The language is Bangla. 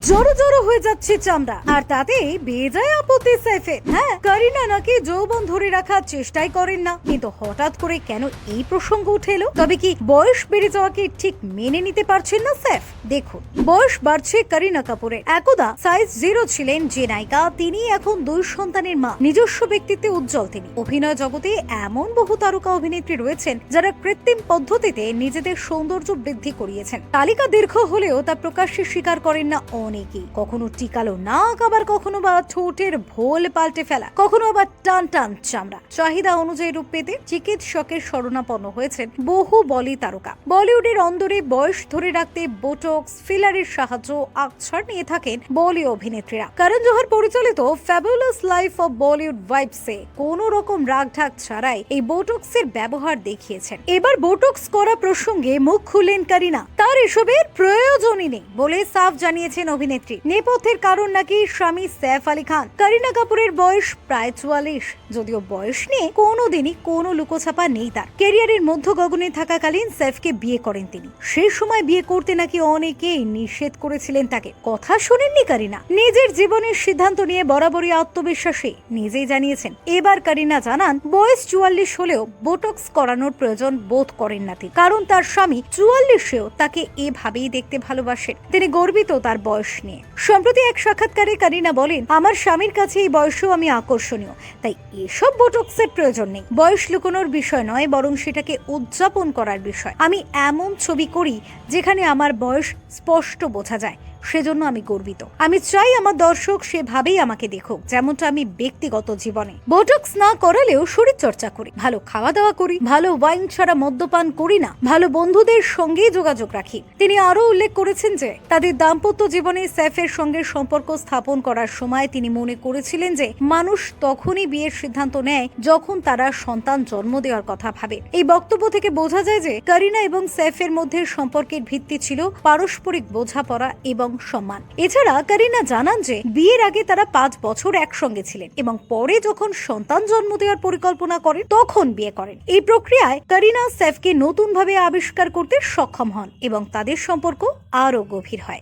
জড়ো জড়ো হয়ে যাচ্ছে চামড়া, আর তাতে বেজায় আপত্তি সাইফের। হ্যাঁ, কারিনা নাকি যৌবন ধরে রাখার চেষ্টাই করেন না, কিন্তু হঠাৎ করে কেন এই প্রসঙ্গ উঠে এলো? তবে কি বয়স বেড়ে যাওয়াকে ঠিক মেনে নিতে পারছেন না সাইফ? দেখুন, বয়স বাড়ছে করিনা কাপুরের। একদা সাইজ 0 ছিলেন যে নায়িকা, তিনি এখন 2 সন্তানের মা। নিজস্ব ব্যক্তিত্বে উজ্জ্বল তিনি। অভিনয় জগতে এমন বহু তারকা অভিনেত্রী রয়েছেন যারা কৃত্রিম পদ্ধতিতে নিজেদের সৌন্দর্য বৃদ্ধি করিয়েছেন। তালিকা দীর্ঘ হলেও তা প্রকাশ্যে স্বীকার করেন না অনেকেই। কখনো টিকালো নাক, আবার কখনো বা ঠোঁটের ভোল পাল্টে ফেলা, কখনো আবার টান টান চামড়া। চাহিদা অনুযায়ী রূপ পেতে চিকিৎসকের শরণাপন্ন হয়েছেন বহু বলি তারকা। বলিউডের অন্দরে বয়স ধরে রাখতে বোটক্স, ফিলারের সাহায্য, আকছাড় নিয়ে থাকেন বলি অভিনেত্রীরা। করণ জোহর পরিচালিত ফ্যাবুলাস লাইফ অফ বলিউড ভাইবসে কোনো রকম রাগঢাক ছাড়াই এই বোটক্সের ব্যবহার দেখিয়েছেন। এবার বোটক্স করা প্রসঙ্গে মুখ খুললেন করিনা। তার এসবের প্রয়োজনই নেই বলে সাফ জানিয়েছেন অভিনেত্রী। নেপথ্যের কারণ নাকি স্বামী সৈফ আলী খান। করিনা কাপুরের বয়স প্রায় 44, যদিও বয়স নিয়ে কোনোদিনই কোনো লুকোছাপা নেই তার। ক্যারিয়ারের মধ্য গগনে থাকাকালীন সৈফকে বিয়ে করেন তিনি। সেই সময় বিয়ে করতে নাকি অনেকেই নিষেধ করেছিলেন তাকে। কথা শোনেননি করিনা। নিজের জীবনের সিদ্ধান্ত নিয়ে বরাবরই আত্মবিশ্বাসী, নিজেই জানিয়েছেন। এবার করিনা জানান, বয়স 44 হলেও বোটক্স করানোর প্রয়োজন বোধ করেন না তিনি, কারণ তার স্বামী 44এও তাকে এভাবেই দেখতে ভালোবাসেন। তিনি গর্বিত তার বয়স নিয়ে। সম্প্রতি এক সাক্ষাৎকারে করিনা বলেন, আমার স্বামীর কাছে এই বয়সেও আমি আকর্ষণীয়, তাই এসব বোটক্সের প্রয়োজন নেই। বয়স লুকোনোর বিষয় নয়, বরং সেটাকে উদযাপন করার বিষয়। আমি এমন ছবি করি যেখানে আমার বয়স স্পষ্ট বোঝা যায়, সেজন্য আমি গর্বিত। আমি চাই আমার দর্শক সেভাবেই আমাকে দেখুক, যেমনটা আমি ব্যক্তিগত জীবনে। বোটক্স না করালেও শরীর চর্চা করি, ভালো খাওয়া দাওয়া করি, ভালো ওয়াইন ছাড়া মদ্যপান করি না, ভালো বন্ধুদের সঙ্গে যোগাযোগ রাখি। তিনি আরো উল্লেখ করেছেন যে তাদের দাম্পত্য জীবনে সৈফের সঙ্গে সম্পর্ক স্থাপন করার সময় তিনি মনে করেছিলেন যে মানুষ তখনই বিয়ের সিদ্ধান্ত নেয় যখন তারা সন্তান জন্ম দেওয়ার কথা ভাবে। এই বক্তব্য থেকে বোঝা যায় যে করিনা এবং সৈফের মধ্যে সম্পর্কের ভিত্তি ছিল পারস্পরিক বোঝাপড়া এবং সম্মান। এছাড়া করিনা জানান যে বিয়ের আগে তারা 5 বছর একসঙ্গে ছিলেন এবং পরে যখন সন্তান জন্ম দেওয়ার পরিকল্পনা করেন তখন বিয়ে করেন। এই প্রক্রিয়ায় করিনা সৈফকে নতুন ভাবে আবিষ্কার করতে সক্ষম হন এবং তাদের সম্পর্ক আরো গভীর হয়।